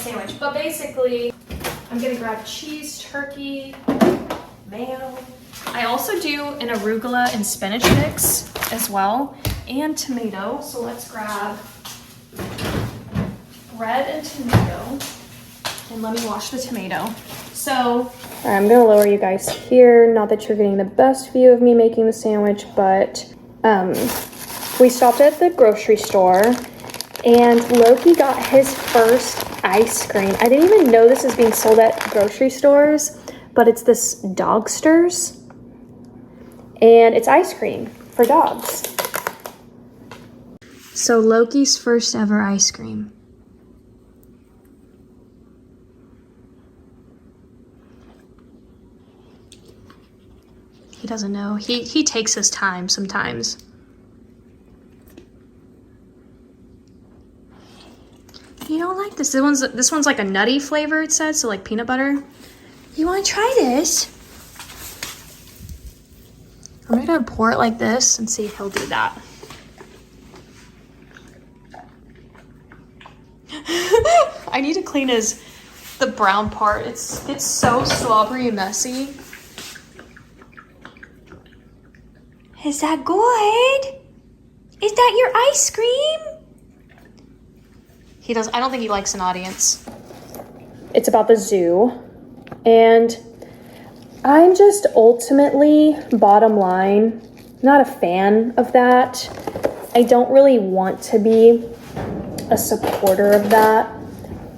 sandwich. But basically, I'm gonna grab cheese, turkey, mayo. I also do an arugula and spinach mix as well, and tomato. So let's grab bread and tomato, and let me wash the tomato. So I'm gonna lower you guys here. Not that you're getting the best view of me making the sandwich, but we stopped at the grocery store and Loki got his first ice cream. I didn't even know this is being sold at grocery stores, but it's this Dogsters, and it's ice cream for dogs. So Loki's first ever ice cream. He doesn't know. He takes his time sometimes. You don't like this. This one's like a nutty flavor, it says, so like peanut butter. You want to try this? I'm gonna pour it like this and see if he'll do that. I need to clean the brown part. It's so slobbery and messy. Is that good? Is that your ice cream? I don't think he likes an audience. It's about the zoo. And I'm just ultimately, bottom line, not a fan of that. I don't really want to be a supporter of that.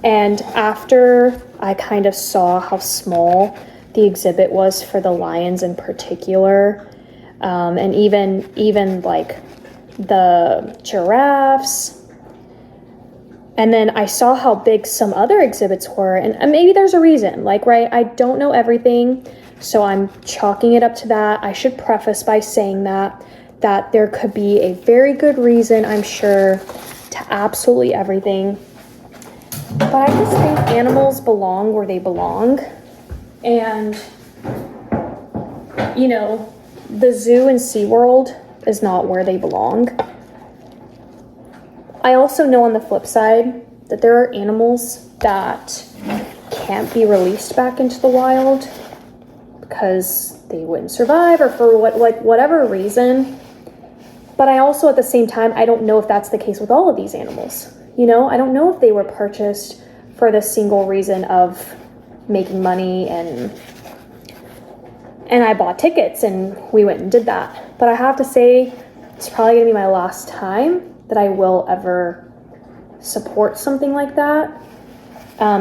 And after I kind of saw how small the exhibit was for the lions in particular, and even like the giraffes, and then I saw how big some other exhibits were, and maybe there's a reason, like, right, I don't know everything, so I'm chalking it up to that. I should preface by saying that there could be a very good reason, I'm sure, to absolutely everything. But I just think animals belong where they belong. And, you know, the zoo and SeaWorld is not where they belong. I also know on the flip side that there are animals that can't be released back into the wild because they wouldn't survive or for whatever reason. But I also, at the same time, I don't know if that's the case with all of these animals. You know, I don't know if they were purchased for the single reason of making money, and I bought tickets and we went and did that. But I have to say, it's probably gonna be my last time that I will ever support something like that.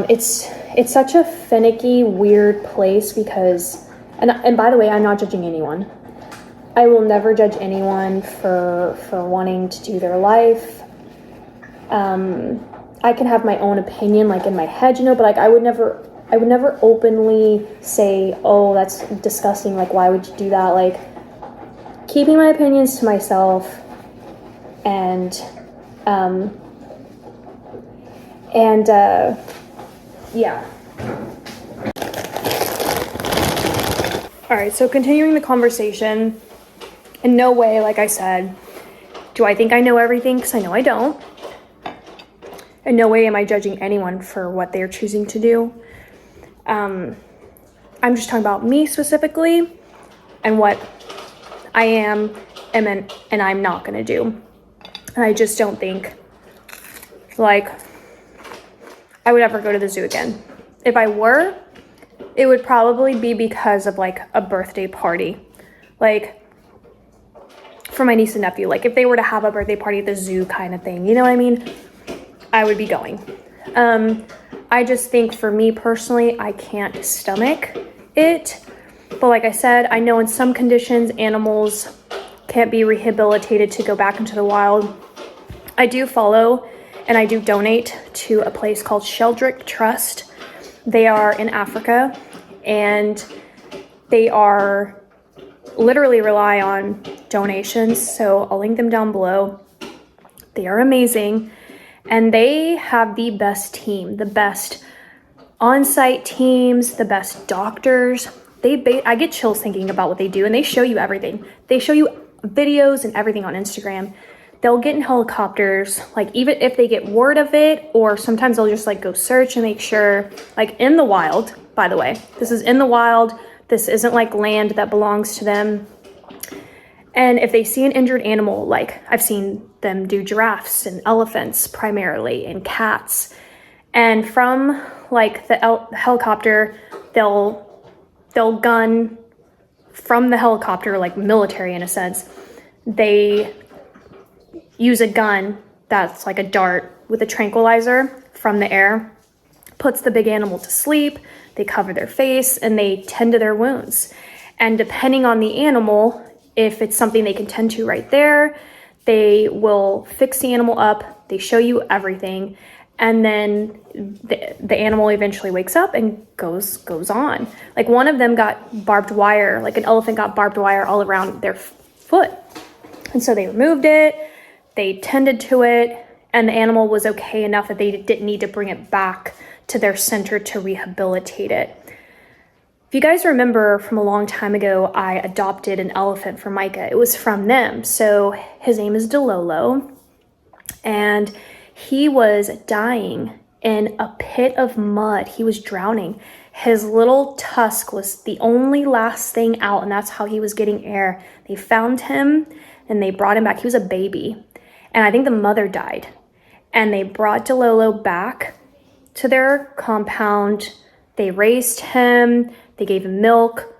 It's such a finicky, weird place because, and by the way, I'm not judging anyone. I will never judge anyone for wanting to do their life. I can have my own opinion, like in my head, you know, but like I would never openly say, oh, that's disgusting, like why would you do that? Like, keeping my opinions to myself, and yeah. All right, so continuing the conversation, in no way, like I said, do I think I know everything, because I know I don't. In no way am I judging anyone for what they're choosing to do. I'm just talking about me specifically and what I am and I'm not gonna do. And I just don't think, like, I would ever go to the zoo again. If I were, it would probably be because of like a birthday party. Like, for my niece and nephew, like if they were to have a birthday party at the zoo kind of thing, you know what I mean? I would be going. I just think for me personally, I can't stomach it. But like I said, I know in some conditions, animals can't be rehabilitated to go back into the wild. I do follow and I do donate to a place called Sheldrick Trust. They are in Africa and they are literally rely on donations. So I'll link them down below. They are amazing. And they have the best team, the best on-site teams, the best doctors. I get chills thinking about what they do, and they show you everything. They show you videos and everything on Instagram. they'll get in helicopters, like even if they get word of it, or sometimes they'll just like go search and make sure, like in the wild, by the way, this is in the wild. This isn't like land that belongs to them. And if they see an injured animal, like I've seen them do giraffes and elephants primarily and cats. And from like the helicopter, they'll gun from the helicopter, like military in a sense. They use a gun that's like a dart with a tranquilizer from the air, puts the big animal to sleep. They cover their face and they tend to their wounds. And depending on the animal, if it's something they can tend to right there, they will fix the animal up. They show you everything. And then the animal eventually wakes up and goes on. Like one of them got barbed wire, like an elephant got barbed wire all around their foot. And so they removed it, they tended to it, and the animal was okay enough that they didn't need to bring it back to their center to rehabilitate it. If you guys remember from a long time ago, I adopted an elephant for Micah. It was from them. So his name is Delolo, and he was dying in a pit of mud. He was drowning. His little tusk was the only last thing out, and that's how he was getting air. They found him and they brought him back. He was a baby, and I think the mother died. And they brought Delolo back to their compound. They raised him. They gave him milk.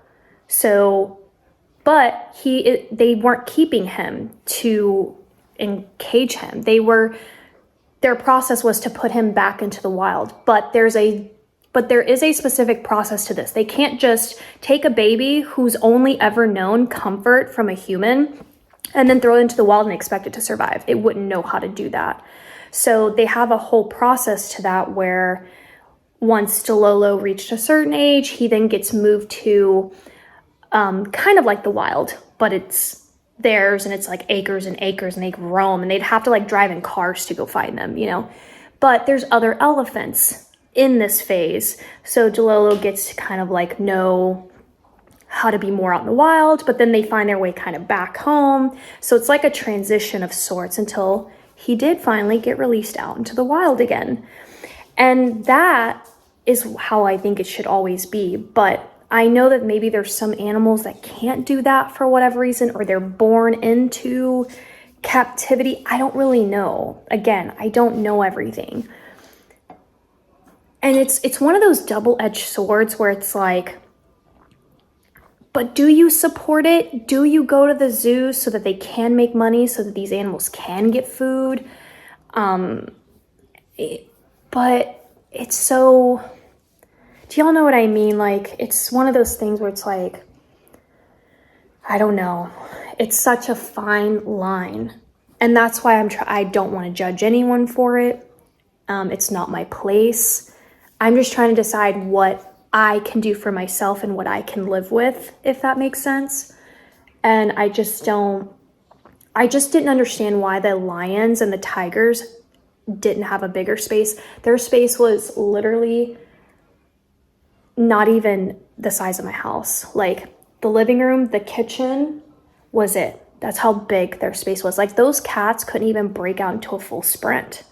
But they weren't keeping him to encage him. Their process was to put him back into the wild. But there is a specific process to this. They can't just take a baby who's only ever known comfort from a human and then throw it into the wild and expect it to survive. It wouldn't know how to do that. So they have a whole process to that where once Delolo reached a certain age, he then gets moved to kind of like the wild, but it's theirs and it's like acres and acres and they roam and they'd have to like drive in cars to go find them, you know. But there's other elephants in this phase. So Delolo gets to kind of like know how to be more out in the wild, but then they find their way kind of back home. So it's like a transition of sorts until he did finally get released out into the wild again. And that is how I think it should always be. But I know that maybe there's some animals that can't do that for whatever reason, or they're born into captivity. I don't really know. Again, I don't know everything. And it's one of those double-edged swords where it's like, but do you support it? Do you go to the zoo so that they can make money, so that these animals can get food? But it's so, do y'all know what I mean? Like, it's one of those things where it's like, I don't know. It's such a fine line. And that's why I don't want to judge anyone for it. It's not my place. I'm just trying to decide what I can do for myself and what I can live with, if that makes sense. And I just didn't understand why the lions and the tigers didn't have a bigger space. Their space was literally not even the size of my house. Like the living room, the kitchen was it. That's how big their space was. Like those cats couldn't even break out into a full sprint.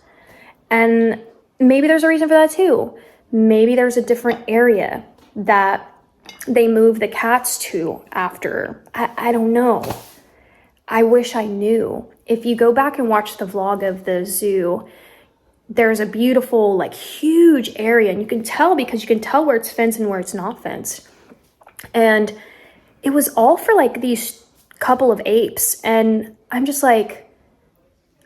And maybe there's a reason for that too. Maybe there's a different area that they move the cats to after. I don't know. I wish I knew. If you go back and watch the vlog of the zoo, there's a beautiful, like huge area, and you can tell because you can tell where it's fenced and where it's not fenced. And it was all for like these couple of apes. And I'm just kind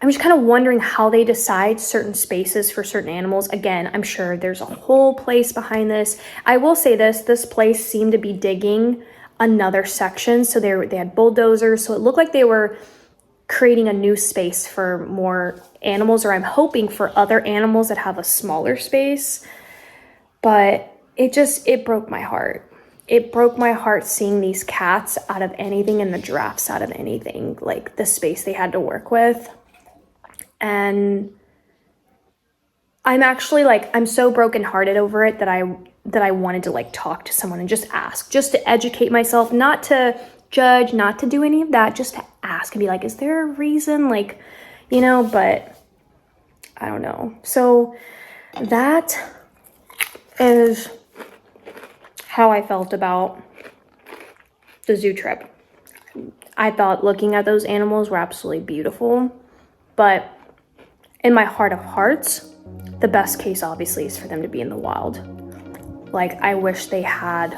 of wondering how they decide certain spaces for certain animals. Again, I'm sure there's a whole place behind this. I will say this place seemed to be digging another section. So they had bulldozers. So it looked like they were creating a new space for more animals, or I'm hoping for other animals that have a smaller space. But it broke my heart. It broke my heart seeing these cats out of anything and the giraffes out of anything, like the space they had to work with. And I'm actually I'm so brokenhearted over it that I wanted to like talk to someone and just ask, just to educate myself, not to judge, not to do any of that, just to ask and be like, is there a reason? Like, you know, but I don't know. So that is how I felt about the zoo trip. I thought looking at those animals were absolutely beautiful, but in my heart of hearts, the best case obviously is for them to be in the wild. Like, I wish they had,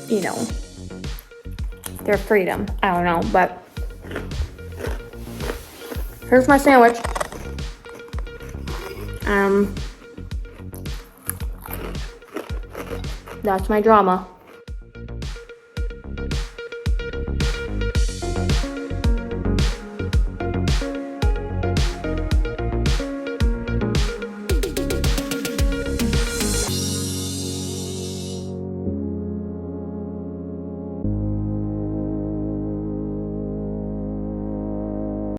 you know, their freedom. I don't know, but here's my sandwich. That's my drama.